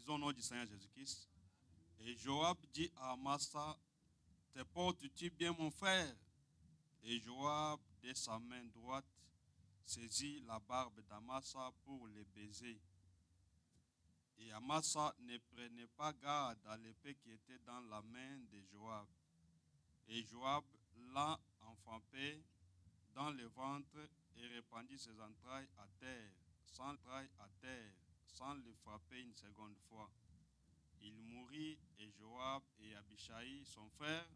lisons au nom du Seigneur Jésus-Christ. Et Joab dit à Amasa, te portes-tu bien mon frère? Et Joab, de sa main droite, saisit la barbe d'Amasa pour le baiser. Et Amasa ne prenait pas garde à l'épée qui était dans la main de Joab. Et Joab l'a enfanté dans le ventre et répandit ses entrailles à terre, sans le frapper une seconde fois. Il mourut et Joab et Abishai, son frère,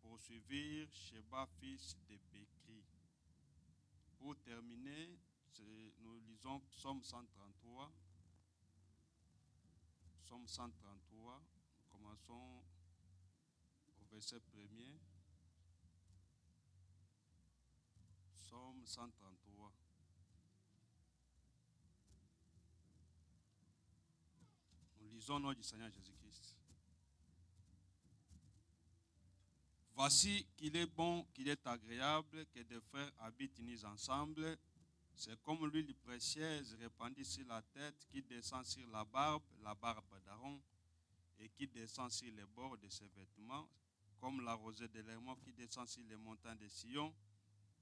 poursuivirent Sheba, fils de Bécri. Pour terminer, nous lisons Psaume 133. Psaume 133, nous commençons au verset 1er. Psaume 133. Nous lisons au nom du Seigneur Jésus-Christ. Voici qu'il est bon, qu'il est agréable que deux frères habitent unis ensemble. C'est comme l'huile précieuse répandue sur la tête qui descend sur la barbe d'Aaron, et qui descend sur les bords de ses vêtements, comme la rosée de l'Hermon qui descend sur les montagnes de Sion,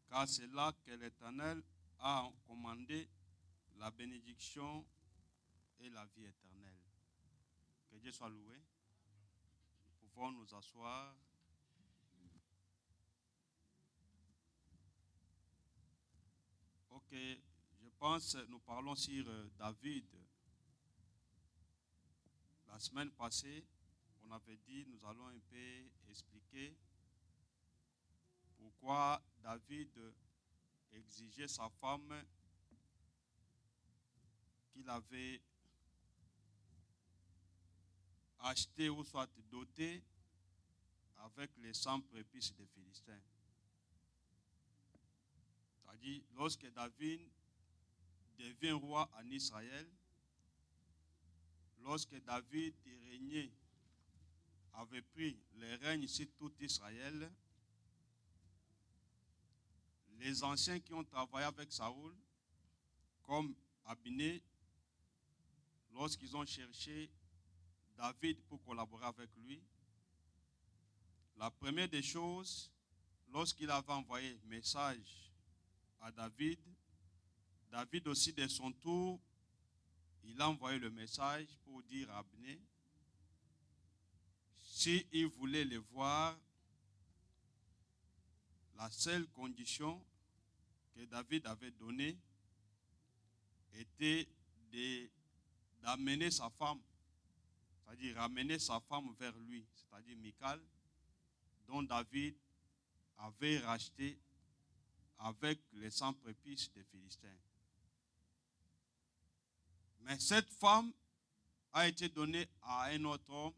car c'est là que l'Éternel a commandé la bénédiction et la vie éternelle. Que Dieu soit loué. Nous pouvons nous asseoir. Ok, je pense nous parlons sur David. La semaine passée, on avait dit, nous allons un peu expliquer pourquoi David exigeait sa femme qu'il avait achetée ou soit dotée avec les 100 prépuces des Philistins. C'est-à-dire, lorsque David devient roi en Israël, lorsque David régnait, avait pris le règne sur tout Israël, les anciens qui ont travaillé avec Saoul, comme Abné, lorsqu'ils ont cherché David pour collaborer avec lui, la première des choses, lorsqu'il avait envoyé message à David, David aussi de son tour, il a envoyé le message pour dire à Abné, s'il voulait le voir, la seule condition que David avait donnée était d'amener sa femme, c'est-à-dire ramener sa femme vers lui, c'est-à-dire Michal, dont David avait racheté avec les 100 prépuces des Philistins. Mais cette femme a été donnée à un autre homme.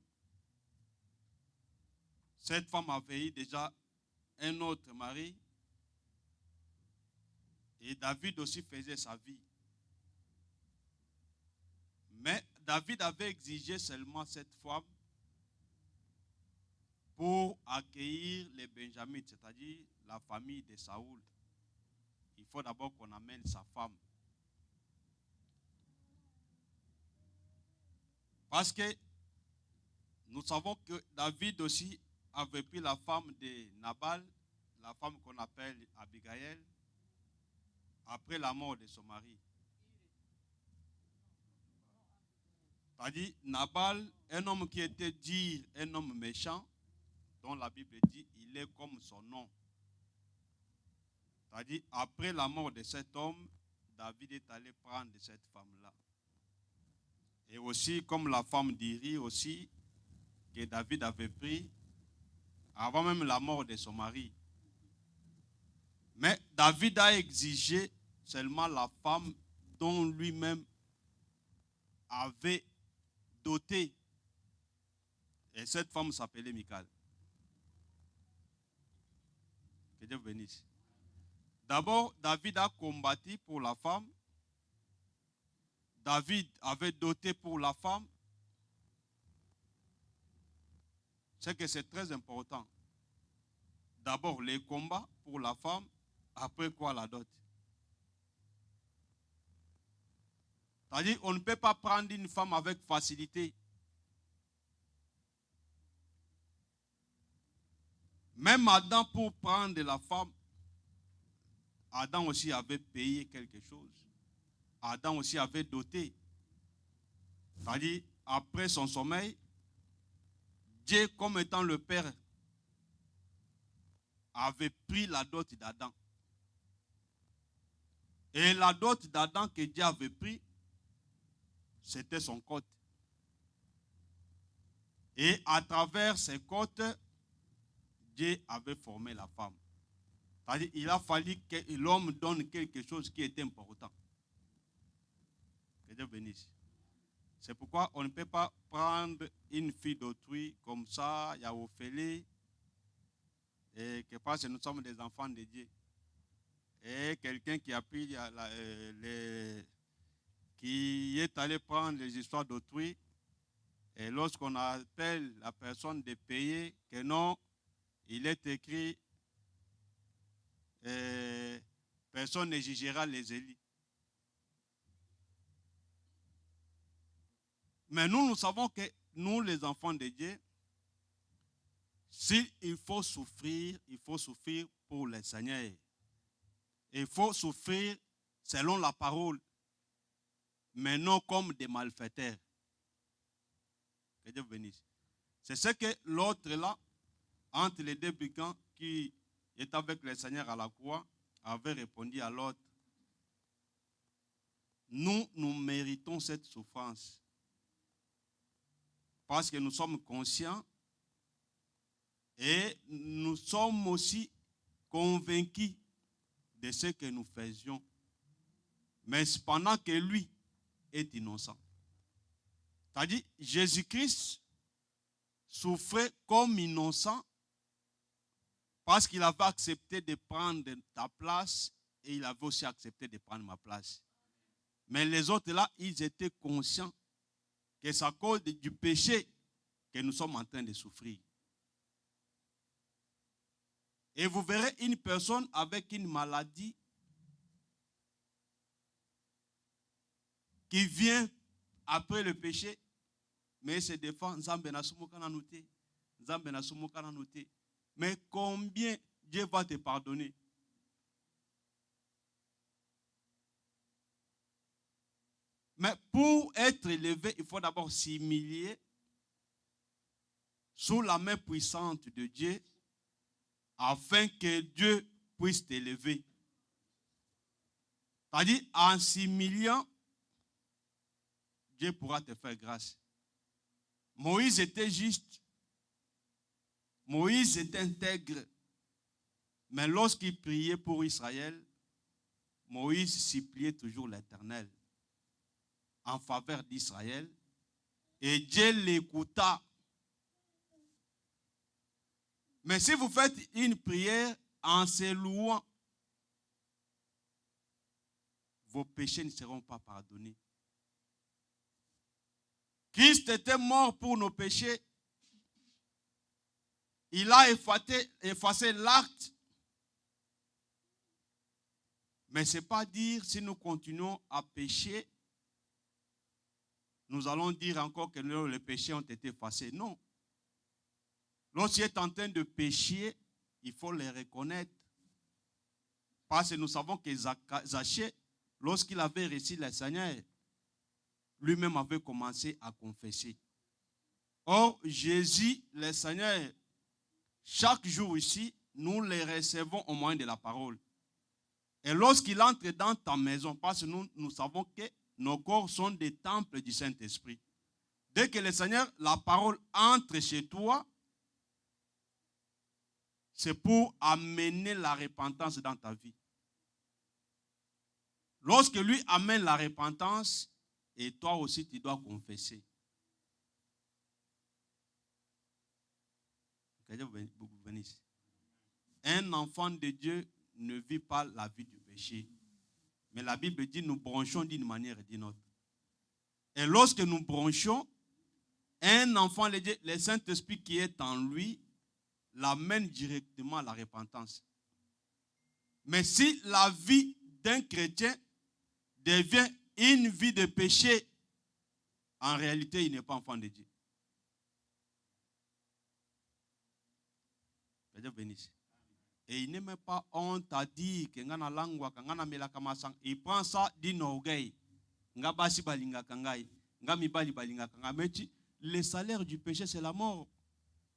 Cette femme avait eu déjà un autre mari. Et David aussi faisait sa vie. Mais David avait exigé seulement cette femme pour accueillir les Benjamites, c'est-à-dire la famille de Saoul. Il faut d'abord qu'on amène sa femme. Parce que nous savons que David aussi avait pris la femme de Nabal, la femme qu'on appelle Abigail, après la mort de son mari. C'est-à-dire, Nabal, un homme qui était dit un homme méchant, dont la Bible dit, il est comme son nom. C'est-à-dire, après la mort de cet homme, David est allé prendre cette femme-là. Et aussi, comme la femme d'Iri aussi, que David avait pris, avant même la mort de son mari. Mais David a exigé seulement la femme dont lui-même avait doté. Et cette femme s'appelait Michal. Que Dieu vous bénisse. D'abord, David a combattu pour la femme. David avait doté pour la femme. C'est que c'est très important. D'abord, les combats pour la femme. Après quoi, la dot. C'est-à-dire, on ne peut pas prendre une femme avec facilité. Même Adam, pour prendre la femme, Adam aussi avait payé quelque chose. Adam aussi avait doté. C'est-à-dire, après son sommeil, Dieu, comme étant le Père, avait pris la dot d'Adam. Et la dot d'Adam que Dieu avait pris, c'était son côte. Et à travers ses côtes, Dieu avait formé la femme. C'est-à-dire, il a fallu que l'homme donne quelque chose qui est important. Que Dieu bénisse. C'est pourquoi on ne peut pas prendre une fille d'autrui comme ça, il y a Ophélie, et que parce que nous sommes des enfants de Dieu. Et quelqu'un qui a pris qui est allé prendre les histoires d'autrui, et lorsqu'on appelle la personne de payer, que non, il est écrit, personne ne jugera les élus. Mais nous savons que nous, les enfants de Dieu, s'il faut souffrir pour le Seigneur. Il faut souffrir selon la parole, mais non comme des malfaiteurs. Que Dieu bénisse. C'est ce que l'autre là, entre les deux brigands qui est avec le Seigneur à la croix, avait répondu à l'autre. Nous méritons cette souffrance. Parce que nous sommes conscients et nous sommes aussi convaincus de ce que nous faisions. Mais pendant que lui est innocent. C'est-à-dire, Jésus-Christ souffrait comme innocent parce qu'il avait accepté de prendre ta place et il avait aussi accepté de prendre ma place. Mais les autres là, ils étaient conscients que c'est à cause du péché que nous sommes en train de souffrir. Et vous verrez une personne avec une maladie qui vient après le péché, mais se défend. Mais combien Dieu va te pardonner? Mais pour être élevé, il faut d'abord s'humilier sous la main puissante de Dieu afin que Dieu puisse t'élever. C'est-à-dire, en s'humiliant, Dieu pourra te faire grâce. Moïse était juste. Moïse était intègre. Mais lorsqu'il priait pour Israël, Moïse suppliait toujours l'Éternel en faveur d'Israël. Et Dieu l'écouta. Mais si vous faites une prière en se louant, vos péchés ne seront pas pardonnés. Christ était mort pour nos péchés. Il a effacé l'acte. Mais ce n'est pas dire si nous continuons à pécher, nous allons dire encore que les péchés ont été effacés. Non. Lorsqu'il est en train de pécher, il faut les reconnaître. Parce que nous savons que Zachée, lorsqu'il avait reçu le Seigneur, lui-même avait commencé à confesser. Or, Jésus, le Seigneur, chaque jour ici, nous les recevons au moyen de la parole. Et lorsqu'il entre dans ta maison, parce que nous savons que nos corps sont des temples du Saint-Esprit. Dès que le Seigneur, la parole entre chez toi, c'est pour amener la repentance dans ta vie. Lorsque lui amène la repentance, et toi aussi tu dois confesser. Que Dieu vous bénisse. Un enfant de Dieu ne vit pas la vie du péché. Mais la Bible dit nous bronchons d'une manière ou d'une autre. Et lorsque nous bronchons, un enfant de Dieu, le Saint-Esprit qui est en lui, l'amène directement à la repentance. Mais si la vie d'un chrétien devient une vie de péché, en réalité, il n'est pas enfant de Dieu. Que Dieu bénisse. Et il n'est même pas honte à dire que il prend ça d'une orgueil. Le salaire du péché, c'est la mort.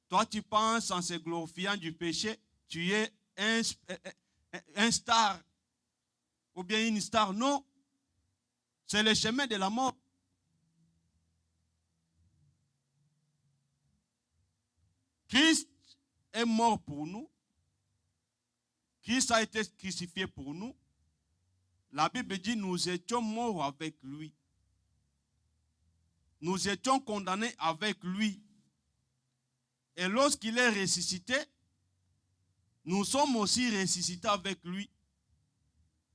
Toi, tu penses en se glorifiant du péché, tu es un star. Ou bien une star. Non. C'est le chemin de la mort. Christ est mort pour nous. Christ a été crucifié pour nous. La Bible dit nous étions morts avec lui. Nous étions condamnés avec lui. Et lorsqu'il est ressuscité, nous sommes aussi ressuscités avec lui.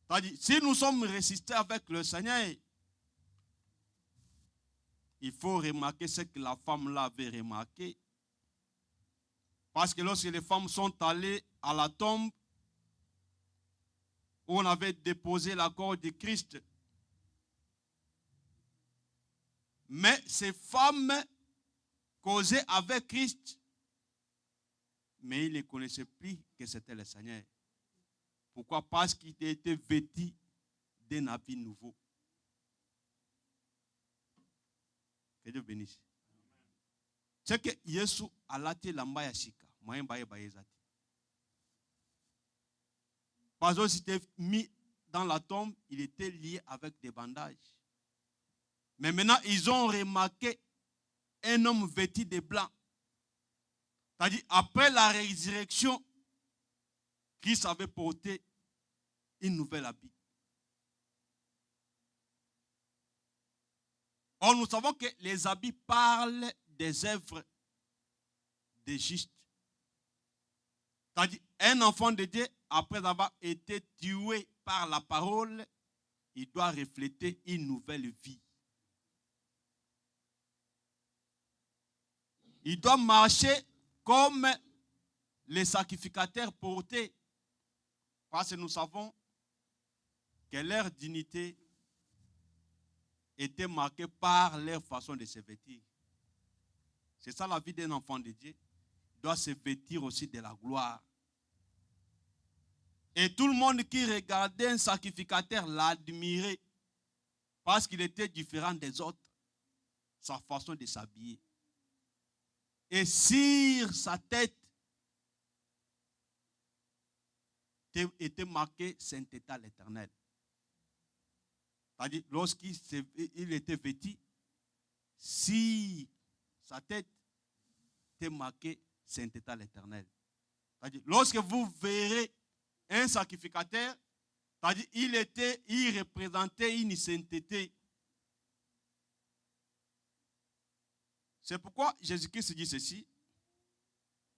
C'est-à-dire, si nous sommes ressuscités avec le Seigneur, il faut remarquer ce que la femme là avait remarqué. Parce que lorsque les femmes sont allées à la tombe, où on avait déposé la corps de Christ, mais ces femmes causaient avec Christ, mais ils ne connaissaient plus que c'était le Seigneur. Pourquoi? Parce qu'il était vêtu d'un habit nouveau. Que Dieu bénisse. C'est que Jésus a laté lamba ya shika, moyemba yeba yezati. Parce que s'il était mis dans la tombe, il était lié avec des bandages. Mais maintenant, ils ont remarqué un homme vêtu de blanc. C'est-à-dire, après la résurrection, Christ avait porté une nouvelle habit. Or, nous savons que les habits parlent des œuvres des justes. C'est-à-dire, un enfant de Dieu, après avoir été tué par la parole, il doit refléter une nouvelle vie. Il doit marcher comme les sacrificateurs portaient. Parce que nous savons que leur dignité était marquée par leur façon de se vêtir. C'est ça la vie d'un enfant de Dieu. Il doit se vêtir aussi de la gloire. Et tout le monde qui regardait un sacrificateur l'admirait parce qu'il était différent des autres, sa façon de s'habiller. Et sur sa tête était marqué Sainteté à l'Éternel. C'est-à-dire, lorsqu'il était vêtu, si sa tête était marquée Sainteté à l'Éternel. C'est-à-dire, lorsque vous verrez un sacrificateur, c'est-à-dire, il représentait une sainteté. C'est pourquoi Jésus-Christ dit ceci,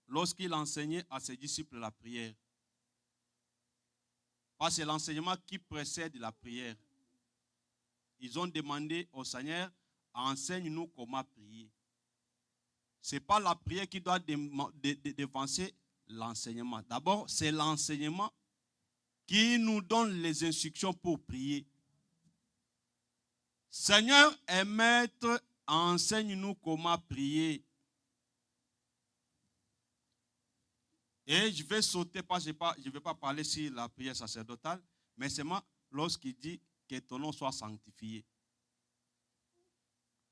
lorsqu'il enseignait à ses disciples la prière. Parce que c'est l'enseignement qui précède la prière. Ils ont demandé au Seigneur, enseigne-nous comment prier. Ce n'est pas la prière qui doit devancer l'enseignement. D'abord, c'est l'enseignement qui nous donne les instructions pour prier. Seigneur et Maître, enseigne-nous comment prier. Et je vais sauter, parce que je ne vais pas parler sur la prière sacerdotale, mais seulement lorsqu'il dit que ton nom soit sanctifié.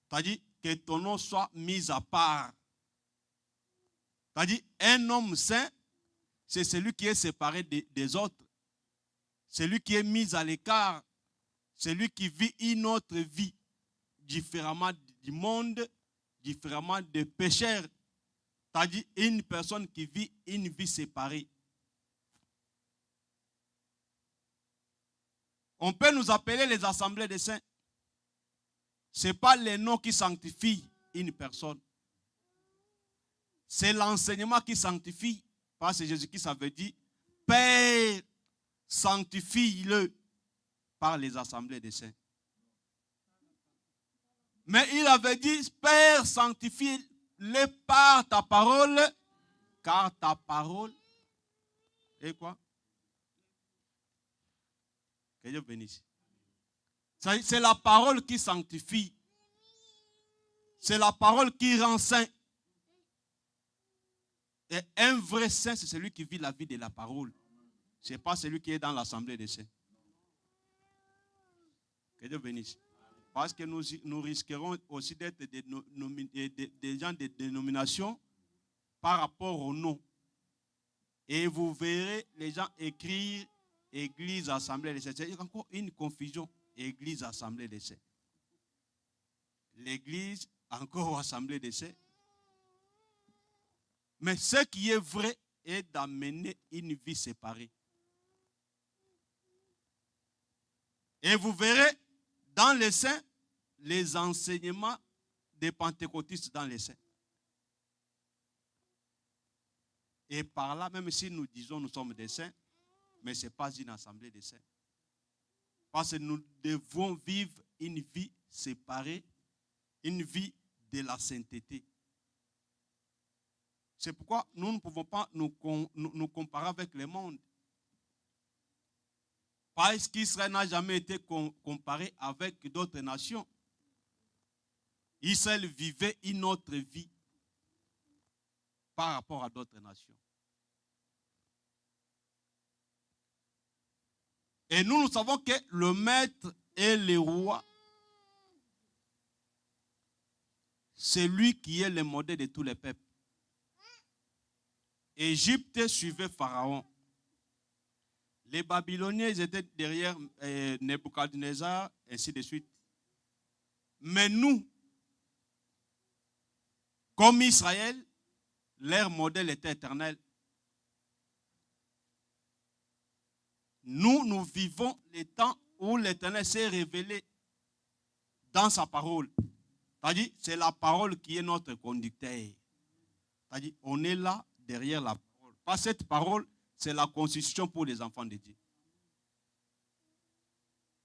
C'est-à-dire que ton nom soit mis à part. C'est-à-dire un homme saint, c'est celui qui est séparé des autres. Celui qui est mis à l'écart. Celui qui vit une autre vie différemment du monde, différemment des pécheurs. C'est-à-dire une personne qui vit une vie séparée. On peut nous appeler les assemblées des saints. Ce n'est pas les noms qui sanctifient une personne. C'est l'enseignement qui sanctifie. Parce que Jésus-Christ avait dit, Père, sanctifie-le par les assemblées des saints. Mais il avait dit, Père, sanctifie-le par ta parole, car ta parole est quoi? Que Dieu bénisse. C'est la parole qui sanctifie. C'est la parole qui rend saint. Et un vrai saint, c'est celui qui vit la vie de la parole. Ce n'est pas celui qui est dans l'assemblée des saints. Que Dieu bénisse. Parce que nous risquerons aussi d'être des gens de dénomination par rapport au nom. Et vous verrez les gens écrire Église, Assemblée des saints. Il y a encore une confusion. Église, Assemblée des saints. L'église, encore Assemblée des saints. Mais ce qui est vrai est d'amener une vie séparée. Et vous verrez dans les saints les enseignements des pentecôtistes dans les saints. Et par là, même si nous disons nous sommes des saints, mais ce n'est pas une assemblée des saints. Parce que nous devons vivre une vie séparée, une vie de la sainteté. C'est pourquoi nous ne pouvons pas nous comparer avec le monde. Parce qu'Israël n'a jamais été comparé avec d'autres nations. Israël vivait une autre vie par rapport à d'autres nations. Et nous savons que le maître et le roi, c'est lui qui est le modèle de tous les peuples. Égypte suivait Pharaon. Les Babyloniens ils étaient derrière Nebuchadnezzar, ainsi de suite. Mais nous, comme Israël, leur modèle était éternel. Nous vivons les temps où l'Éternel s'est révélé dans sa parole. C'est-à-dire, c'est la parole qui est notre conducteur. C'est-à-dire, on est là derrière la parole. Pas cette parole, c'est la constitution pour les enfants de Dieu.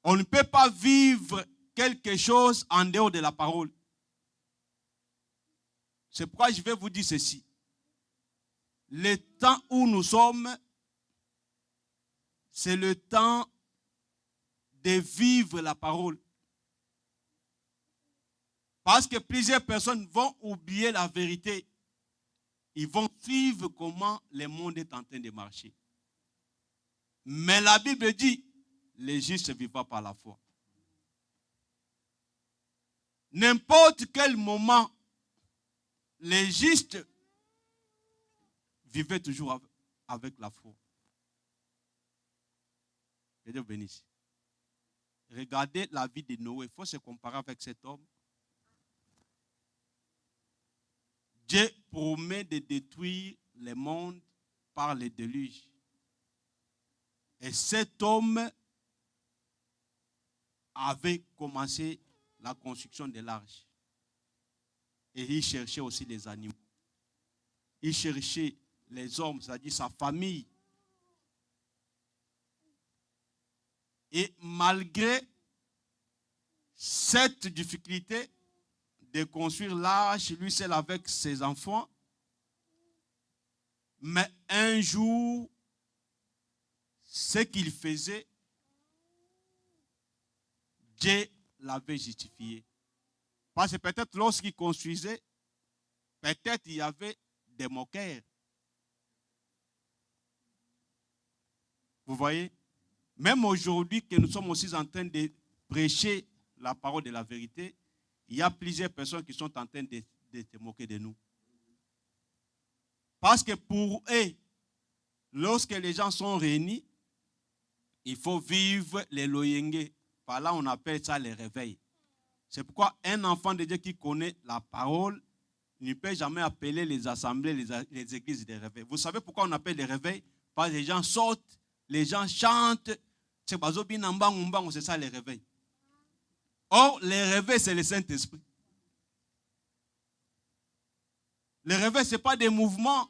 On ne peut pas vivre quelque chose en dehors de la parole. C'est pourquoi je vais vous dire ceci. Le temps où nous sommes, c'est le temps de vivre la parole. Parce que plusieurs personnes vont oublier la vérité. Ils vont suivre comment le monde est en train de marcher. Mais la Bible dit, les justes ne vivent pas par la foi. N'importe quel moment, les justes vivaient toujours avec la foi. Que Dieu bénisse. Regardez la vie de Noé. Il faut se comparer avec cet homme. Dieu promet de détruire le monde par le déluge. Et cet homme avait commencé la construction de l'arche. Et il cherchait aussi les animaux. Il cherchait les hommes, c'est-à-dire sa famille. Et malgré cette difficulté de construire l'arche, lui seul avec ses enfants, mais un jour, ce qu'il faisait, Dieu l'avait justifié. Parce que peut-être lorsqu'il construisait, peut-être il y avait des moqueurs. Vous voyez? Même aujourd'hui que nous sommes aussi en train de prêcher la parole de la vérité, il y a plusieurs personnes qui sont en train de se moquer de nous. Parce que pour eux, lorsque les gens sont réunis, il faut vivre les loyenge. Par là, on appelle ça les réveils. C'est pourquoi un enfant de Dieu qui connaît la parole ne peut jamais appeler les assemblées, les églises des réveils. Vous savez pourquoi on appelle les réveils? Parce que les gens sortent, les gens chantent. C'est ça les réveils. Or, les réveils, c'est le Saint-Esprit. Les réveils, ce n'est pas des mouvements.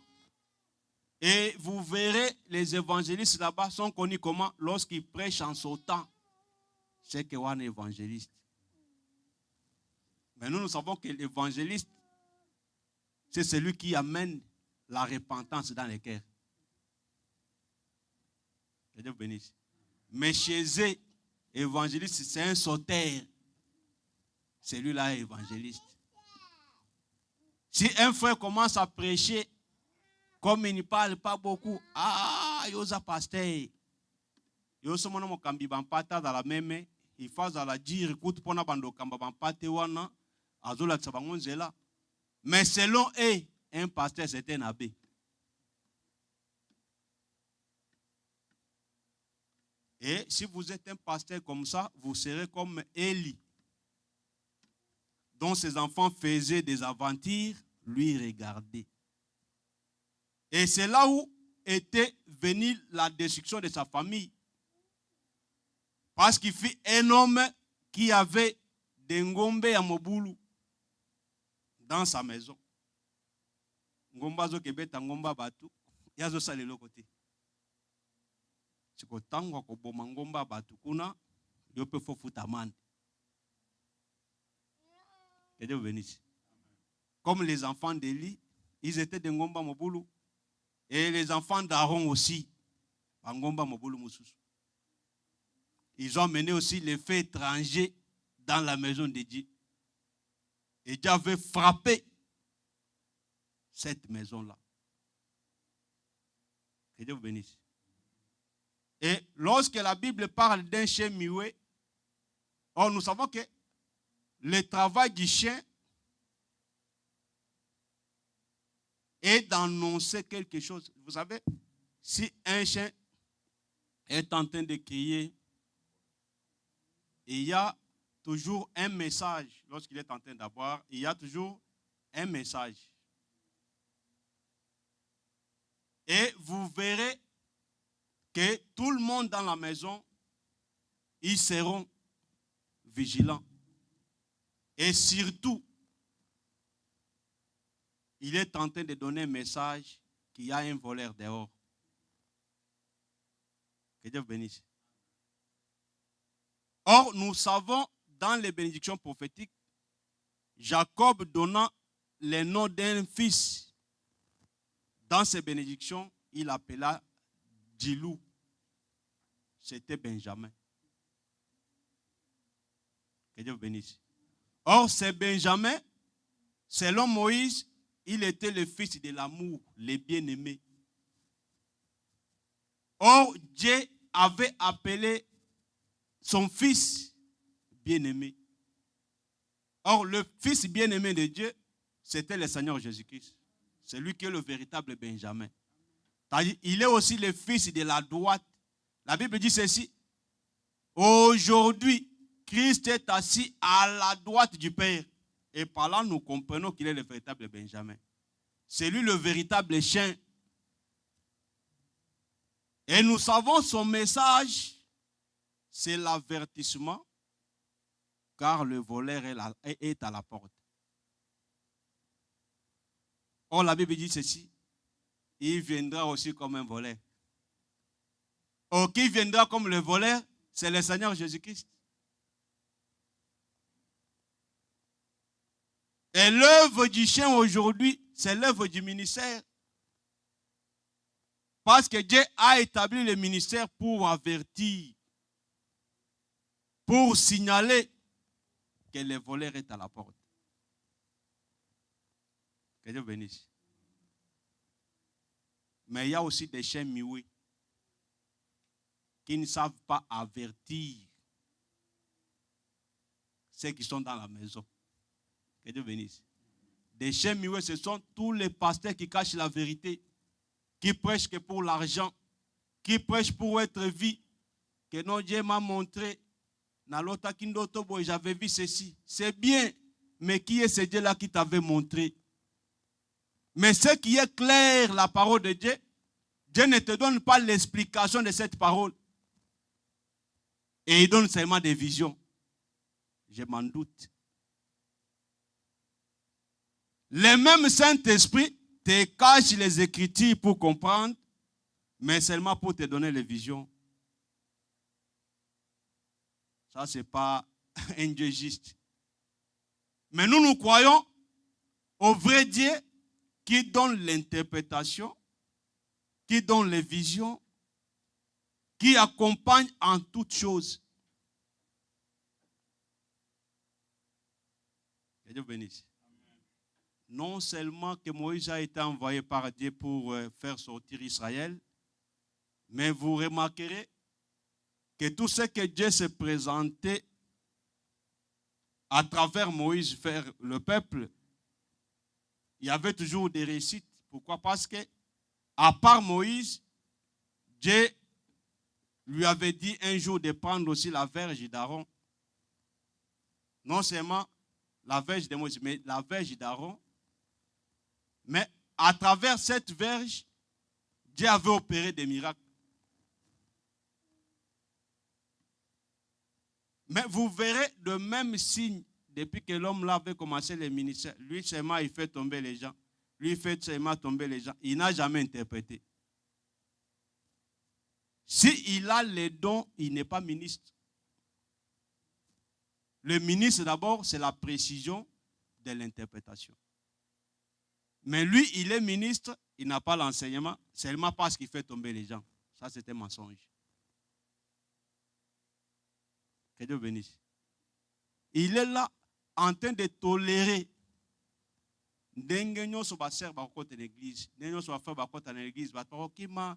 Et vous verrez, les évangélistes là-bas sont connus comment? Lorsqu'ils prêchent en sautant. C'est qu'il y a un évangéliste. Mais nous savons que l'évangéliste, c'est celui qui amène la repentance dans les cœurs. Que Dieu bénisse. Mais chez eux, Évangéliste, c'est un sauteur. Celui-là est évangéliste. Si un frère commence à prêcher, comme il ne parle pas beaucoup, il y a un pasteur. Il y a un kambi bampata dans la même, il faut la dire, écoute, pour na bando kamba bampate wana, azola tsabangonzela. Mais selon eux, un pasteur c'est un abbé. Et si vous êtes un pasteur comme ça, vous serez comme Élie, dont ses enfants faisaient des aventures, lui regardait. Et c'est là où était venue la destruction de sa famille. Parce qu'il fut un homme qui avait des ngombe à Moboulou dans sa maison. Ngomba zo kebeta ngomba batu, yazo sali le côté. Que Dieu vous bénisse. Comme les enfants d'Élie, ils étaient de Ngomba Moboulou. Et les enfants d'Aaron aussi, Ngomba Moboulou Moussous. Ils ont mené aussi les faits étrangers dans la maison de Dieu. Et Dieu avait frappé cette maison-là. Que Dieu vous bénisse. Et lorsque la Bible parle d'un chien muet, nous savons que le travail du chien est d'annoncer quelque chose. Vous savez, si un chien est en train de crier, il y a toujours un message. Lorsqu'il est en train d'aboyer, il y a toujours un message. Et vous verrez que tout le monde dans la maison, ils seront vigilants. Et surtout, il est en train de donner un message qu'il y a un voleur dehors. Que Dieu vous bénisse. Or, nous savons dans les bénédictions prophétiques, Jacob donnant le nom d'un fils. Dans ces bénédictions, il appela Djilou. C'était Benjamin. Que Dieu vous bénisse. Or, c'est Benjamin, selon Moïse, il était le fils de l'amour, le bien-aimé. Or, Dieu avait appelé son fils bien-aimé. Or, le fils bien-aimé de Dieu, c'était le Seigneur Jésus-Christ. C'est lui qui est le véritable Benjamin. Il est aussi le fils de la droite. La Bible dit ceci. Aujourd'hui, Christ est assis à la droite du Père. Et par là, nous comprenons qu'il est le véritable Benjamin. C'est lui le véritable chien. Et nous savons son message, c'est l'avertissement, car le voleur est à la porte. Or, la Bible dit ceci. Il viendra aussi comme un voleur. Or, qui viendra comme le voleur, c'est le Seigneur Jésus-Christ. Et l'œuvre du chien aujourd'hui, c'est l'œuvre du ministère. Parce que Dieu a établi le ministère pour avertir, pour signaler que le voleur est à la porte. Que Dieu bénisse. Mais il y a aussi des chiens muets qui ne savent pas avertir ceux qui sont dans la maison. Que Dieu bénisse. Des chiens muets, ce sont tous les pasteurs qui cachent la vérité, qui prêchent que pour l'argent, qui prêchent pour être vu. Que non, Dieu m'a montré, j'avais vu ceci. C'est bien, mais qui est ce Dieu-là qui t'avait montré? Mais ce qui est clair, la parole de Dieu, Dieu ne te donne pas l'explication de cette parole. Et il donne seulement des visions. Je m'en doute. Le même Saint-Esprit te cache les Écritures pour comprendre, mais seulement pour te donner les visions. Ça, ce n'est pas un Dieu juste. Mais nous croyons au vrai Dieu qui donne l'interprétation, qui donne les visions, qui accompagne en toutes choses. Que Dieu bénisse. Non seulement que Moïse a été envoyé par Dieu pour faire sortir Israël, mais vous remarquerez que tout ce que Dieu s'est présenté à travers Moïse vers le peuple, il y avait toujours des réussites. Pourquoi? Parce que, à part Moïse, Dieu lui avait dit un jour de prendre aussi la verge d'Aaron. Non seulement la verge de Moïse, mais la verge d'Aaron. Mais à travers cette verge, Dieu avait opéré des miracles. Mais vous verrez le même signe depuis que l'homme là avait commencé le ministère. Lui seulement, il fait tomber les gens. Lui, il fait seulement tomber les gens. Il n'a jamais interprété. S'il a les dons, il n'est pas ministre. Le ministre, d'abord, c'est la précision de l'interprétation. Mais lui, il est ministre, il n'a pas l'enseignement, seulement parce qu'il fait tomber les gens. Ça, c'était un mensonge. Que Dieu bénisse. Il est là en train de tolérer ndenge nyonso basere bakota l'église, ndenge nyonso bafrère bakota na l'église, batokima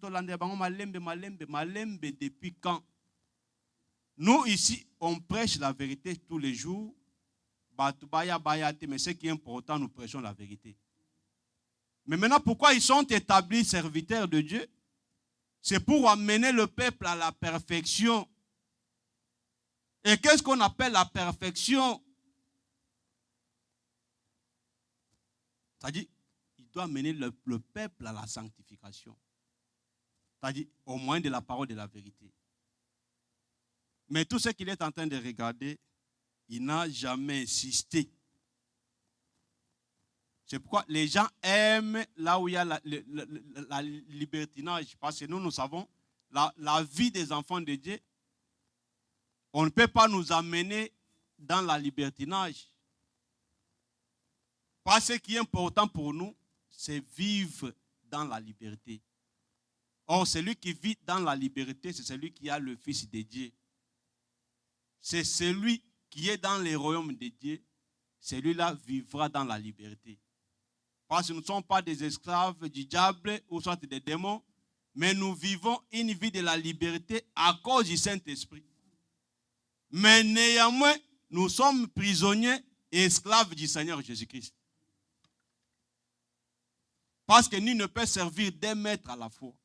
tolande bango malembe depuis quand? Nous ici, on prêche la vérité tous les jours. Mais ce qui est important, nous prêchons la vérité. Mais maintenant, pourquoi ils sont établis serviteurs de Dieu? C'est pour amener le peuple à la perfection. Et qu'est-ce qu'on appelle la perfection? C'est-à-dire, il doit amener le peuple à la sanctification. C'est-à-dire, au moyen de la parole de la vérité. Mais tout ce qu'il est en train de regarder, il n'a jamais insisté. C'est pourquoi les gens aiment là où il y a la libertinage. Parce que nous savons, la vie des enfants de Dieu, on ne peut pas nous amener dans la libertinage. Parce que ce qui est important pour nous, c'est vivre dans la liberté. Or, celui qui vit dans la liberté, c'est celui qui a le Fils de Dieu. C'est celui qui est dans les royaumes de Dieu, celui-là vivra dans la liberté. Parce que nous ne sommes pas des esclaves du diable ou soit des démons, mais nous vivons une vie de la liberté à cause du Saint-Esprit. Mais néanmoins, nous sommes prisonniers et esclaves du Seigneur Jésus-Christ. Parce que nul ne peut servir deux maîtres à la fois.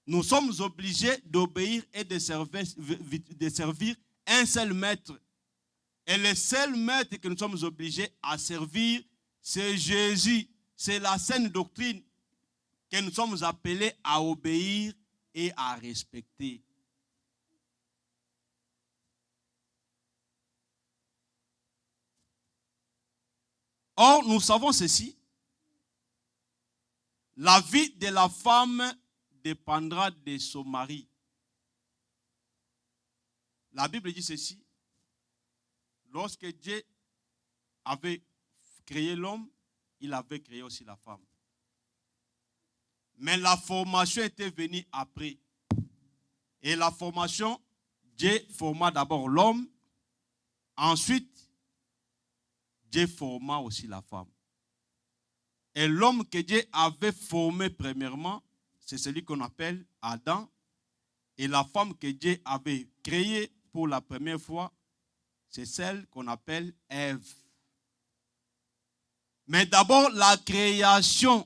Nous sommes obligés d'obéir et de servir un seul maître. Et le seul maître que nous sommes obligés à servir, c'est Jésus. C'est la saine doctrine que nous sommes appelés à obéir et à respecter. Or, nous savons ceci. La vie de la femme dépendra de son mari. La Bible dit ceci. Lorsque Dieu avait créé l'homme, il avait créé aussi la femme. Mais la formation était venue après. Et la formation, Dieu forma d'abord l'homme. Ensuite, Dieu forma aussi la femme. Et l'homme que Dieu avait formé premièrement, c'est celui qu'on appelle Adam. Et la femme que Dieu avait créée pour la première fois, c'est celle qu'on appelle Ève. Mais d'abord, la création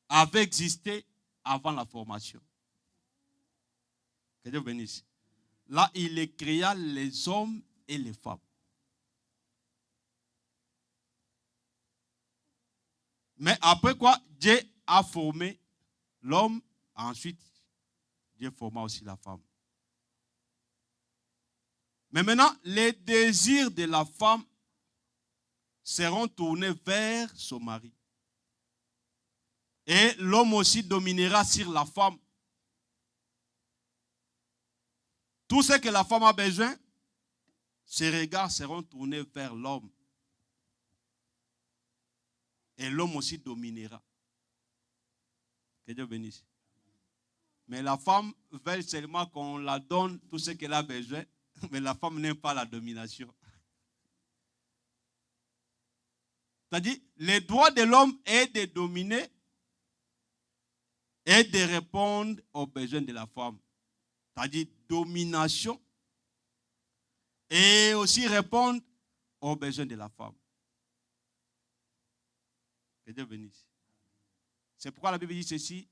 avait existé avant la formation. Que Dieu bénisse. Là, il créa les hommes et les femmes. Mais après quoi, Dieu a formé l'homme, ensuite, Dieu forma aussi la femme. Mais maintenant, les désirs de la femme seront tournés vers son mari. Et l'homme aussi dominera sur la femme. Tout ce que la femme a besoin, ses regards seront tournés vers l'homme. Et l'homme aussi dominera. Que Dieu bénisse. Mais la femme veut seulement qu'on la donne tout ce qu'elle a besoin. Mais la femme n'aime pas la domination. C'est-à-dire, le droit de l'homme est de dominer et de répondre aux besoins de la femme. C'est-à-dire, domination et aussi répondre aux besoins de la femme. Que Dieu bénisse. C'est pourquoi la Bible dit ceci.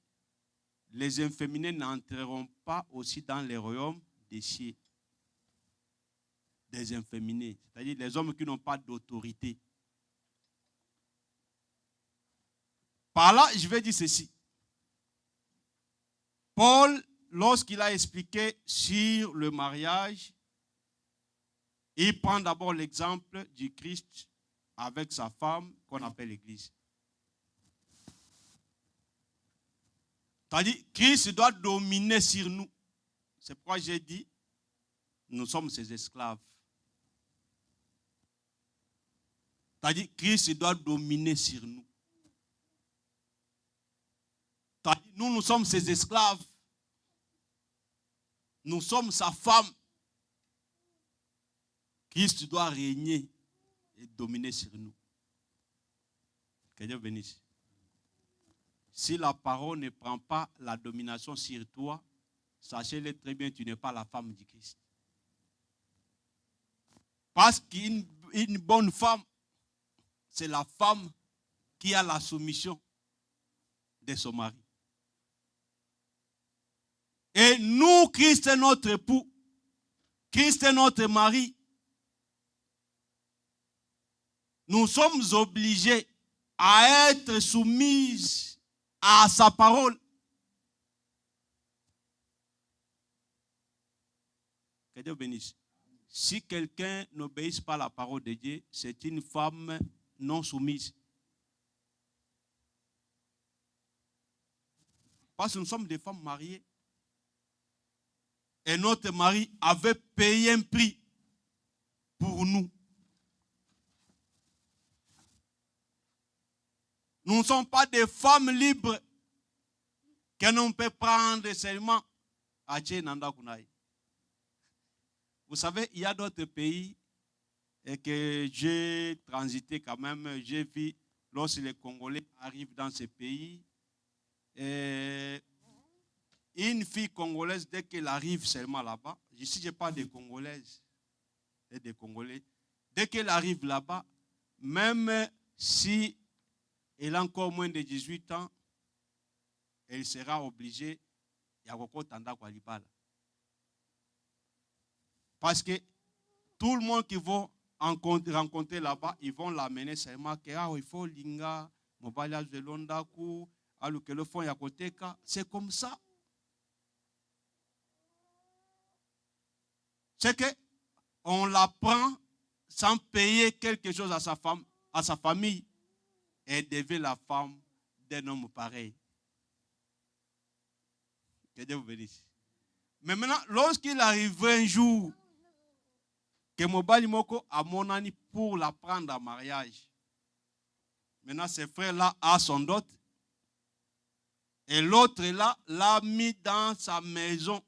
Les inféminés n'entreront pas aussi dans les royaumes des cieux. Des inféminés, c'est-à-dire les hommes qui n'ont pas d'autorité. Par là, je vais dire ceci. Paul, lorsqu'il a expliqué sur le mariage, il prend d'abord l'exemple du Christ avec sa femme qu'on appelle l'Église. C'est-à-dire, Christ doit dominer sur nous. C'est pourquoi j'ai dit, nous sommes ses esclaves. C'est-à-dire, Christ doit dominer sur nous. C'est-à-dire, nous sommes ses esclaves. Nous sommes sa femme. Christ doit régner et dominer sur nous. Que Dieu bénisse. Si la parole ne prend pas la domination sur toi, sachez-le très bien, tu n'es pas la femme du Christ. Parce qu'une bonne femme, c'est la femme qui a la soumission de son mari. Et nous, Christ est notre époux, Christ est notre mari. Nous sommes obligés à être soumises à sa parole. Que Dieu bénisse. Si quelqu'un n'obéit pas à la parole de Dieu, c'est une femme non soumise. Parce que nous sommes des femmes mariées. Et notre mari avait payé un prix pour nous. Nous ne sommes pas des femmes libres que l'on peut prendre seulement à Tchénanda Kunaï. Vous savez, il y a d'autres pays et que j'ai transité quand même. J'ai vu lorsque les Congolais arrivent dans ces pays, et une fille congolaise, dès qu'elle arrive seulement là-bas, ici je parle des Congolaises et des Congolais, dès qu'elle arrive là-bas, même si elle a encore moins de 18 ans, elle sera obligée de faire. Parce que tout le monde qui va rencontrer là-bas, ils vont l'amener seulement que il faut linga, mobile de londaku, alors que le fond yakoteka, c'est comme ça. C'est que on la prend sans payer quelque chose à sa femme, à sa famille. Elle devait la femme d'un homme pareil. Que Dieu vous bénisse. Mais maintenant, lorsqu'il arriverait un jour que Mobali Moko a mon ami pour la prendre en mariage, maintenant ce frère-là a son dot, et l'autre là l'a mis dans sa maison,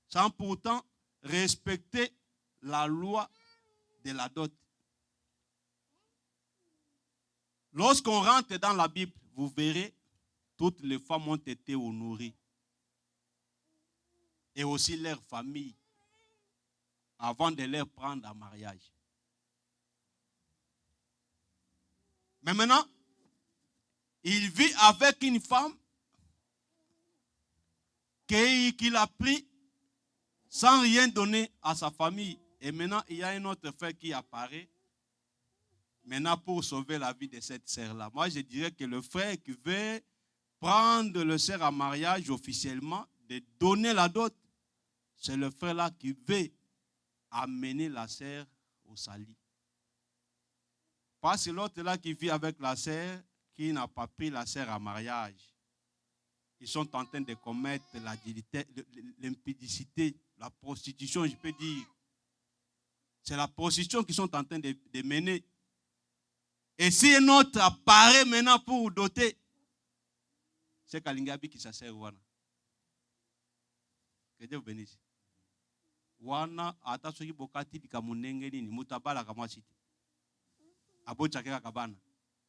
sans pourtant respecter la loi de la dot. Lorsqu'on rentre dans la Bible, vous verrez, toutes les femmes ont été honorées. Et aussi leurs familles, avant de les prendre en mariage. Mais maintenant, il vit avec une femme qu'il a pris sans rien donner à sa famille. Et maintenant, il y a un autre frère qui apparaît. Maintenant, pour sauver la vie de cette sœur-là. Moi, je dirais que le frère qui veut prendre le sœur en mariage officiellement, de donner la dot, c'est le frère-là qui veut amener la sœur au salut. Pas c'est l'autre-là qui vit avec la sœur, qui n'a pas pris la sœur en mariage. Ils sont en train de commettre l'impudicité, la prostitution, je peux dire. C'est la prostitution qu'ils sont en train de mener. Et si un autre apparaît maintenant pour doter, c'est Kalingabi qui s'assère. Que Dieu bénisse. Wana ata soki bokati bikamunenge nini mutabala kama site. Abocha keka kabana.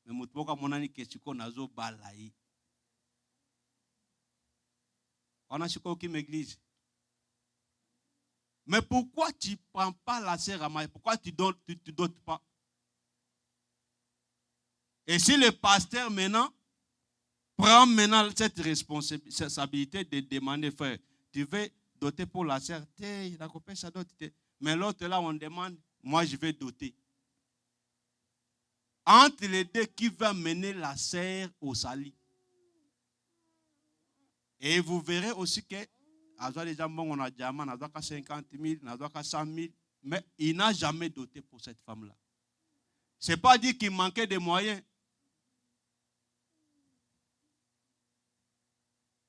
Mais mutuboka monani kesiko nazo balayi. On a chiko qui m'église. Mais pourquoi tu ne prends pas la sœur Amaï? Pourquoi tu ne dotes pas? Et si le pasteur maintenant prend maintenant cette responsabilité de demander, frère, tu veux doter pour la sœur? La copine, ça dote. Mais l'autre là, on demande, moi je vais doter. Entre les deux, qui va mener la sœur au salut? Et vous verrez aussi que les gens on a diamant, on a 50 000, on a 100 000, mais il n'a jamais doté pour cette femme-là. Ce n'est pas dire qu'il manquait de moyens.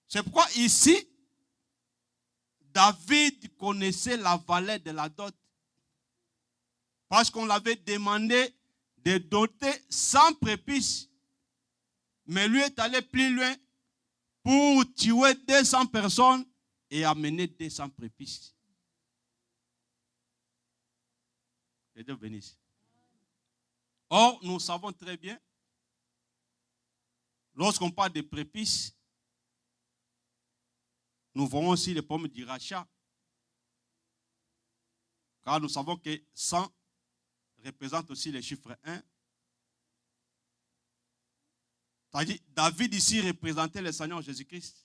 C'est pourquoi ici, David connaissait la valeur de la dot. Parce qu'on l'avait demandé de doter 100 prépuces. Mais lui est allé plus loin pour tuer 200 personnes et amener 200 prépuces. Que Dieu bénisse. Or, nous savons très bien, lorsqu'on parle de prépuces, nous voyons aussi les pommes du rachat. Car nous savons que 100 représente aussi le chiffre 1. C'est-à-dire, David ici représentait le Seigneur Jésus-Christ.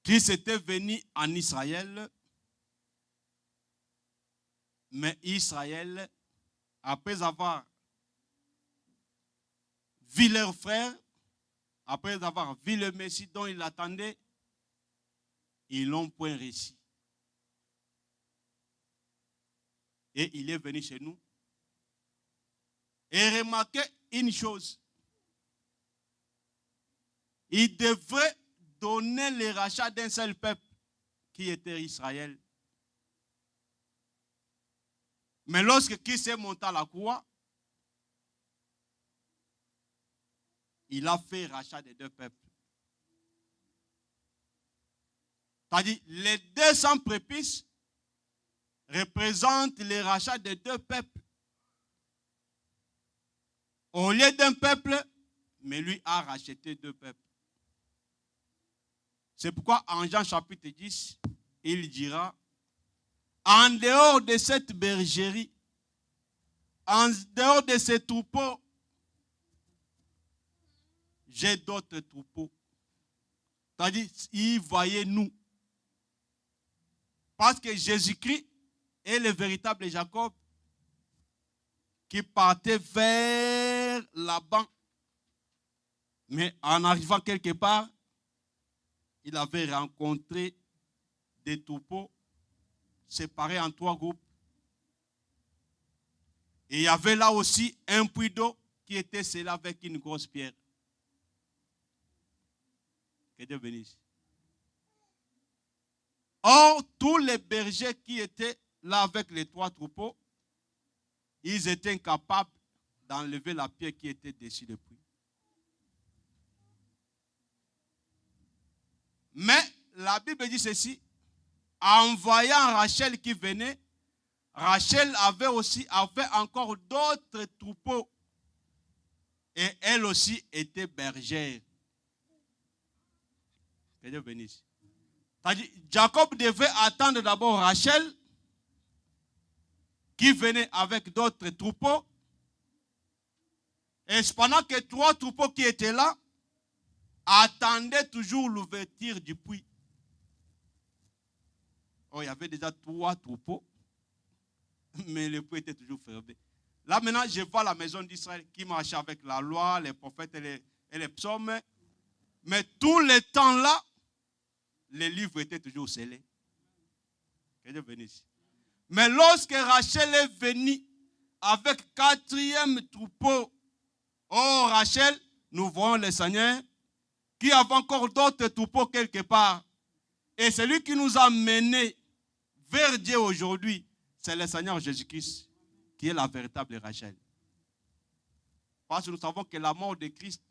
Christ était venu en Israël, mais Israël, après avoir vu leur frère, après avoir vu le Messie dont ils l'attendaient, ils n'ont point réussi. Et il est venu chez nous. Et remarquez une chose. Il devrait donner le rachat d'un seul peuple qui était Israël. Mais lorsque Christ est monté à la croix, il a fait rachat des deux peuples. C'est-à-dire, les 200 prépuces représentent le rachat des deux peuples. Au lieu d'un peuple, mais lui a racheté deux peuples. C'est pourquoi en Jean chapitre 10, il dira, en dehors de cette bergerie, en dehors de ces troupeaux, j'ai d'autres troupeaux. C'est-à-dire, y voyez-nous. Parce que Jésus-Christ est le véritable Jacob qui partait vers Laban. Mais en arrivant quelque part, il avait rencontré des troupeaux séparés en 3 groupes. Et il y avait là aussi un puits d'eau qui était scellé avec une grosse pierre. Que Dieu bénisse. Or, tous les bergers qui étaient là avec les 3 troupeaux, ils étaient incapables d'enlever la pierre qui était dessus le puits. Mais la Bible dit ceci, en voyant Rachel qui venait, Rachel avait encore d'autres troupeaux. Et elle aussi était bergère. Que Dieu bénisse. C'est-à-dire, Jacob devait attendre d'abord Rachel, qui venait avec d'autres troupeaux. Et pendant que 3 troupeaux qui étaient là, attendaient toujours l'ouverture du puits. Oh, il y avait déjà 3 troupeaux, mais le puits était toujours fermé. Là maintenant, je vois la maison d'Israël qui marchait avec la loi, les prophètes et les psaumes. Mais tout le temps là, les livres étaient toujours scellés. Que Dieu bénisse. Mais lorsque Rachel est venue avec 4e troupeau, oh Rachel, nous voyons le Seigneur qui avait encore d'autres troupeaux quelque part. Et celui qui nous a menés vers Dieu aujourd'hui, c'est le Seigneur Jésus-Christ, qui est la véritable Rachel. Parce que nous savons que la mort de Christ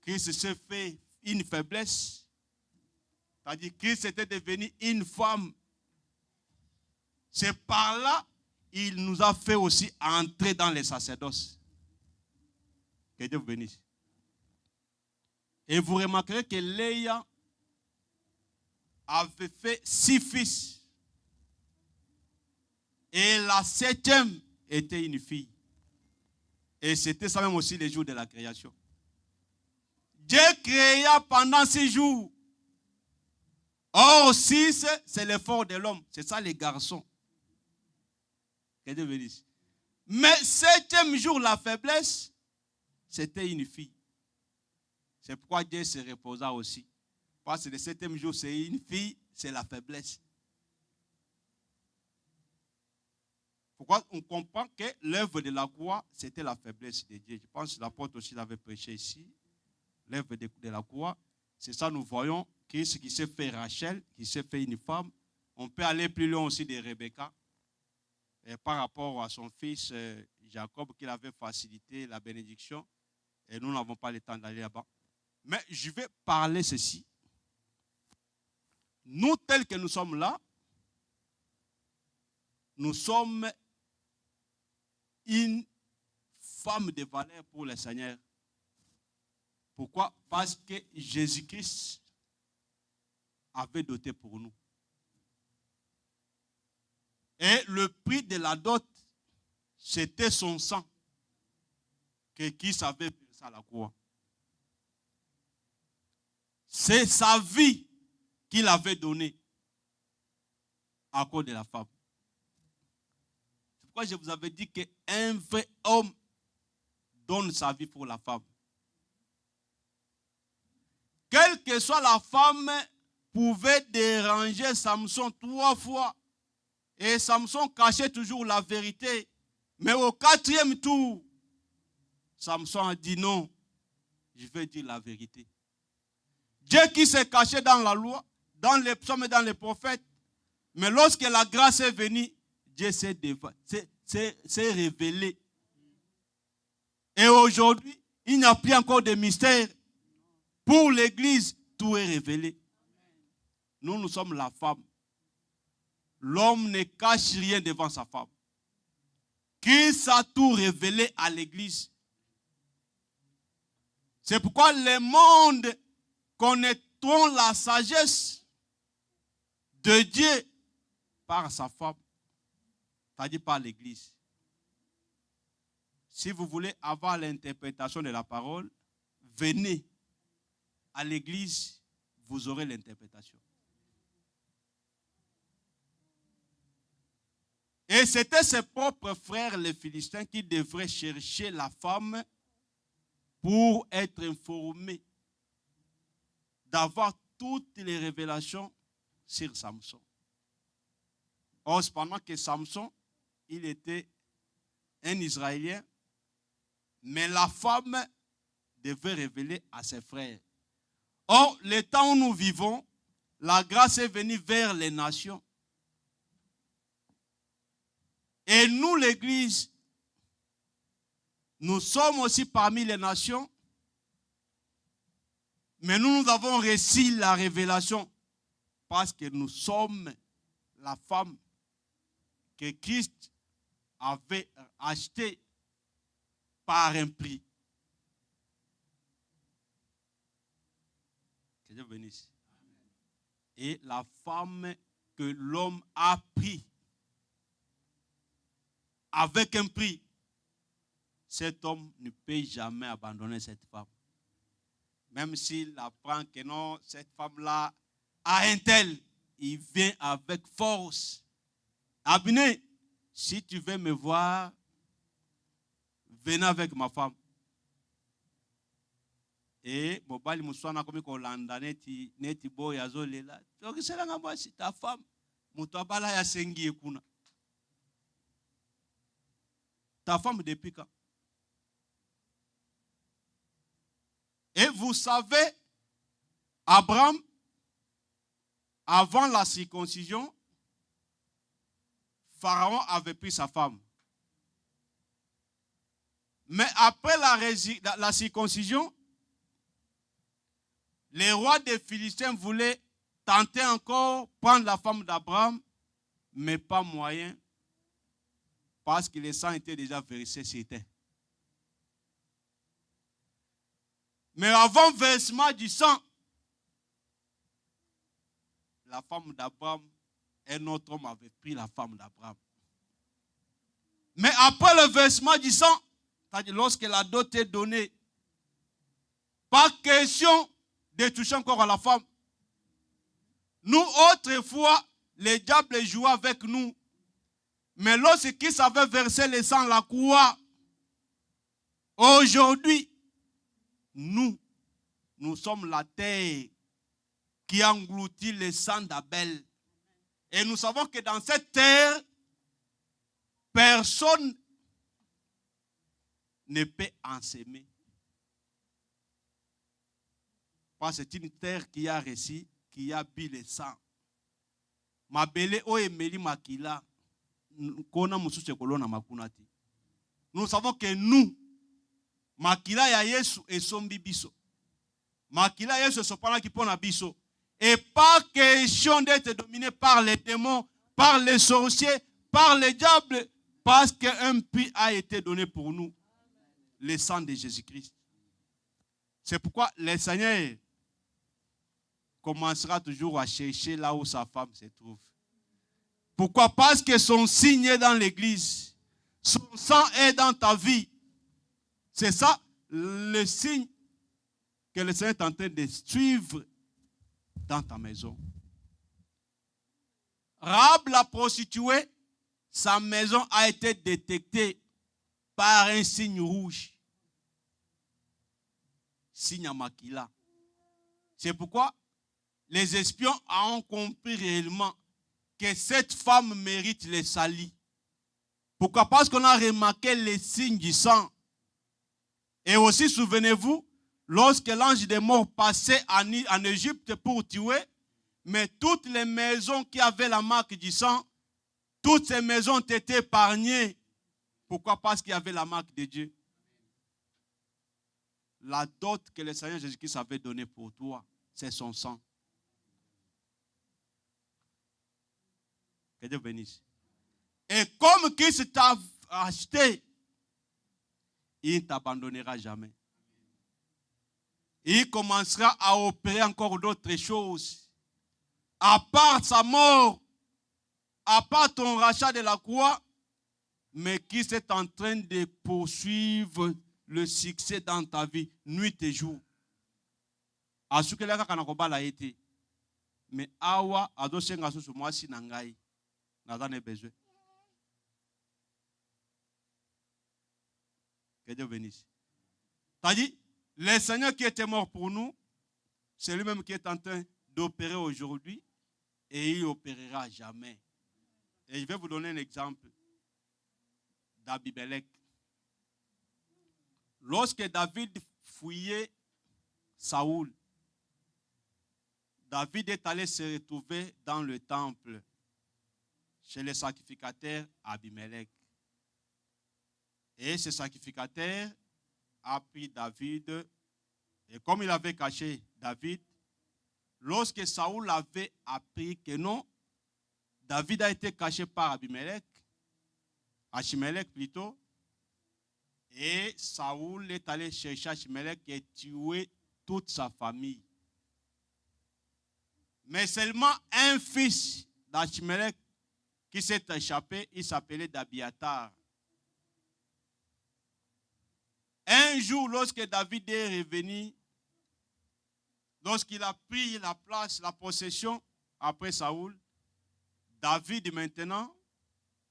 s'est fait une faiblesse. C'est-à-dire Christ était devenu une femme. C'est par là qu'il nous a fait aussi entrer dans les sacerdoces. Que Dieu vous bénisse. Et vous remarquerez que Léa avait fait 6 fils. Et la 7e était une fille. Et c'était ça même aussi les jours de la création. Dieu créa pendant 6 jours. Or, 6, c'est l'effort de l'homme. C'est ça les garçons. Que Dieu bénisse. Mais 7e jour, la faiblesse, c'était une fille. C'est pourquoi Dieu se reposa aussi. Parce que le 7e jour, c'est une fille, c'est la faiblesse. Pourquoi on comprend que l'œuvre de la croix, c'était la faiblesse de Dieu. Je pense que l'apôtre aussi l'avait prêché ici. L'œuvre de la croix, c'est ça nous voyons, Christ qui s'est fait Rachel, qui s'est fait une femme. On peut aller plus loin aussi de Rebecca. Et par rapport à son fils Jacob, qu'il avait facilité la bénédiction. Et nous n'avons pas le temps d'aller là-bas. Mais je vais parler ceci. Nous, tels que nous sommes là, nous sommes une femme de valeur pour le Seigneur. Pourquoi? Parce que Jésus-Christ avait doté pour nous. Et le prix de la dot, c'était son sang que Christ avait versé à la croix. C'est sa vie qu'il avait donnée à cause de la femme. C'est pourquoi je vous avais dit qu'un vrai homme donne sa vie pour la femme. Quelle que soit la femme, pouvait déranger Samson 3 fois. Et Samson cachait toujours la vérité. Mais au 4e tour, Samson a dit non, je vais dire la vérité. Dieu qui s'est caché dans la loi, dans les psaumes et dans les prophètes, mais lorsque la grâce est venue, Dieu s'est révélé. Et aujourd'hui, il n'y a plus encore de mystère. Pour l'Église, tout est révélé. Nous, nous sommes la femme. L'homme ne cache rien devant sa femme. Christ a tout révélé à l'Église. C'est pourquoi le monde connaîtront la sagesse de Dieu par sa femme, c'est-à-dire par l'Église. Si vous voulez avoir l'interprétation de la parole, venez à l'Église, vous aurez l'interprétation. Et c'était ses propres frères, les Philistins, qui devraient chercher la femme pour être informés, d'avoir toutes les révélations sur Samson. Or, cependant que Samson, il était un Israélien, mais la femme devait révéler à ses frères. Or, le temps où nous vivons, la grâce est venue vers les nations. Et nous, l'Église, nous sommes aussi parmi les nations, mais nous avons reçu la révélation parce que nous sommes la femme que Christ avait achetée par un prix. Que Dieu bénisse. Et la femme que l'homme a pris avec un prix, cet homme ne peut jamais abandonner cette femme. Même s'il apprend que non, cette femme-là a un tel, il vient avec force. Abné, si tu veux me voir, venez avec ma femme. Et mobali muswana komi ko landa neti boy azolela. Donc c'est là ngamba si ta femme mutabala ya sengi ekuna. Ta femme depuis quand? Et vous savez, Abraham, avant la circoncision, Pharaon avait pris sa femme. Mais après la circoncision, les rois des Philistins voulaient tenter encore prendre la femme d'Abraham, mais pas moyen, parce que le sang était déjà versé sur terre. Mais avant le versement du sang, la femme d'Abraham, un autre homme avait pris la femme d'Abraham. Mais après le versement du sang, c'est-à-dire lorsque la dot est donnée, pas question de toucher encore à la femme. Nous, autrefois, les diables jouaient avec nous. Mais lorsqu'ils savaient verser le sang à la croix, aujourd'hui, nous sommes la terre qui engloutit le sang d'Abel. Et nous savons que dans cette terre, personne ne peut enseimer. Parce que c'est une terre qui a réussi, qui a bu le sang. Mabele o emeli makila, kona musuche kolona makunati. Nous savons que nous, makila ya Yesu esombi biso. Makila Yesu esopana ki pona biso. Et pas question d'être dominé par les démons, par les sorciers, par les diables, parce qu'un puits a été donné pour nous, le sang de Jésus-Christ. C'est pourquoi le Seigneur commencera toujours à chercher là où sa femme se trouve. Pourquoi? Parce que son signe est dans l'église. Son sang est dans ta vie. C'est ça le signe que le Seigneur est en train de suivre dans ta maison. Rahab la prostituée, sa maison a été détectée par un signe rouge. Signe à Makila. C'est pourquoi les espions ont compris réellement que cette femme mérite le salut. Pourquoi? Parce qu'on a remarqué les signes du sang. Et aussi, souvenez-vous, lorsque l'ange des morts passait en Égypte pour tuer, mais toutes les maisons qui avaient la marque du sang, toutes ces maisons ont été épargnées. Pourquoi? Parce qu'il y avait la marque de Dieu. La dot que le Seigneur Jésus-Christ avait donnée pour toi, c'est son sang. Que Dieu bénisse. Et comme Christ t'a acheté, il ne t'abandonnera jamais. Il commencera à opérer encore d'autres choses. À part sa mort, à part ton rachat de la croix, mais Christ est en train de poursuivre le succès dans ta vie, nuit et jour. À ce que là, quand on a été, mais awa adosenga susu mwasi nangai, n'azane besoin. Que Dieu bénisse. C'est-à-dire, le Seigneur qui était mort pour nous, c'est lui-même qui est en train d'opérer aujourd'hui et il opérera jamais. Et je vais vous donner un exemple d'Abimelech. Lorsque David fouillait Saoul, David est allé se retrouver dans le temple chez le sacrificateur Abimelech. Et ce sacrificateur a pris David, et comme il avait caché David, lorsque Saoul avait appris que non, David a été caché par Abimelech, Achimelech plutôt, et Saoul est allé chercher Achimelech et tuer toute sa famille. Mais seulement un fils d'Achimelech qui s'est échappé, il s'appelait Abiathar. Un jour, lorsque David est revenu, lorsqu'il a pris la place, la possession après Saoul, David maintenant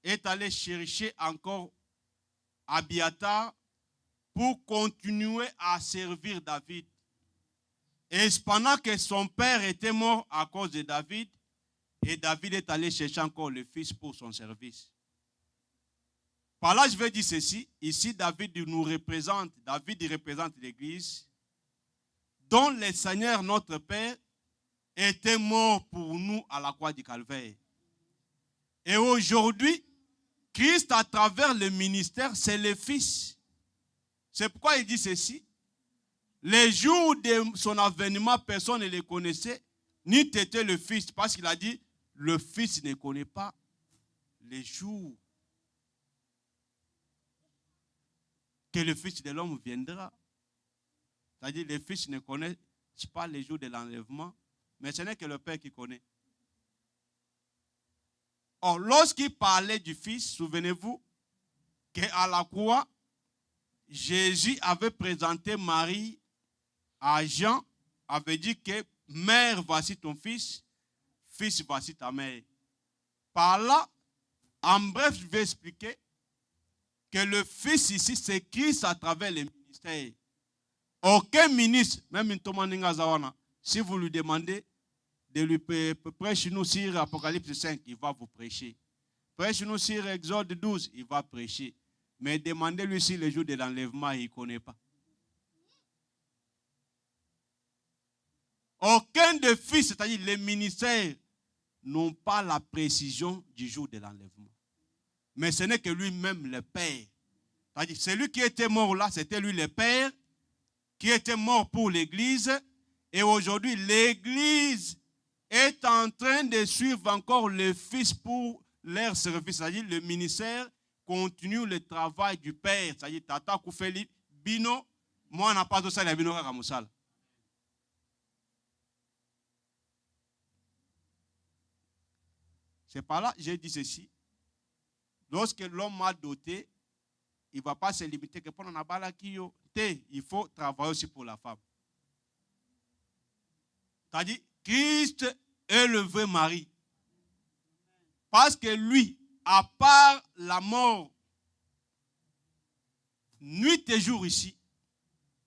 est allé chercher encore Abiathar pour continuer à servir David. Et pendant que son père était mort à cause de David, et David est allé chercher encore le fils pour son service. Par là, je vais dire ceci. Ici, David nous représente, David représente l'Église, dont le Seigneur, notre Père, était mort pour nous à la croix du Calvaire. Et aujourd'hui, Christ, à travers le ministère, c'est le Fils. C'est pourquoi il dit ceci. Les jours de son avènement, personne ne le connaissait, ni t'étais le Fils, parce qu'il a dit, le Fils ne connaît pas les jours que le Fils de l'homme viendra. C'est-à-dire, le Fils ne connaît pas les jours de l'enlèvement, mais ce n'est que le Père qui connaît. Or, lorsqu'il parlait du Fils, souvenez-vous qu'à la croix, Jésus avait présenté Marie à Jean, avait dit que mère, voici ton fils, fils, voici ta mère. Par là, en bref, je vais expliquer que le Fils ici, c'est Christ à travers les ministères. Aucun ministre, même Ntomaninga Zawana, si vous lui demandez de lui prêcher nous sur Apocalypse 5, il va vous prêcher. Prêche-nous sur Exode 12, il va prêcher. Mais demandez-lui si le jour de l'enlèvement, il ne connaît pas. Aucun des fils, c'est-à-dire les ministères, n'ont pas la précision du jour de l'enlèvement. Mais ce n'est que lui-même le Père. C'est-à-dire, celui qui était mort là, c'était lui le Père, qui était mort pour l'Église. Et aujourd'hui, l'Église est en train de suivre encore le Fils pour leur service. C'est-à-dire, le ministère continue le travail du Père. C'est-à-dire, Tata Koufeli, Bino, moi, on n'a pas de ça, la Bino Kakamoussal. C'est par là que j'ai dit ceci. Lorsque l'homme m'a doté, il ne va pas se limiter que pour la bala qui il faut travailler aussi pour la femme. C'est-à-dire, Christ est le vrai mari. Parce que lui, à part la mort, nuit et jour ici,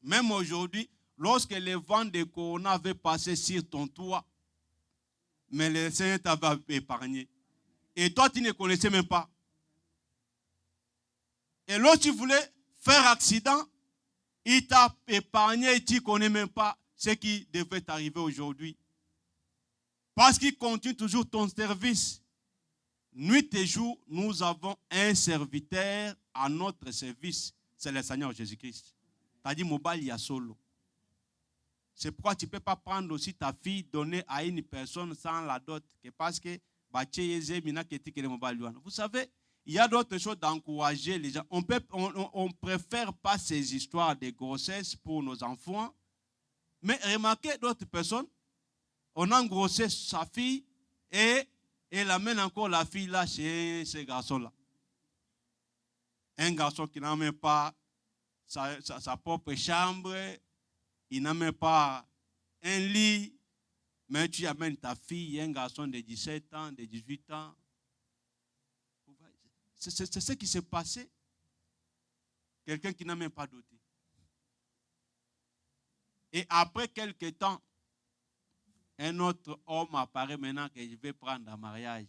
même aujourd'hui, lorsque le vent de Corona avait passé sur ton toit, mais le Seigneur t'avait épargné. Et toi, tu ne connaissais même pas. Et lorsque tu voulais faire accident, il t'a épargné et tu ne connais même pas ce qui devait t'arriver aujourd'hui. Parce qu'il continue toujours ton service. Nuit et jour, nous avons un serviteur à notre service. C'est le Seigneur Jésus-Christ. C'est-à-dire, Mobile Yasolo. C'est pourquoi tu ne peux pas prendre aussi ta fille, donner à une personne sans la dot. Parce que, vous savez, il y a d'autres choses d'encourager les gens. On préfère pas ces histoires de grossesse pour nos enfants. Mais remarquez d'autres personnes, on a engrossé sa fille et elle amène encore la fille là chez ce garçon-là. Un garçon qui n'a même pas sa propre chambre, il n'a même pas un lit, mais tu amènes ta fille, un garçon de 17 ans, de 18 ans. C'est ce qui s'est passé. Quelqu'un qui n'a même pas doté. Et après quelques temps, un autre homme apparaît maintenant que je vais prendre un mariage.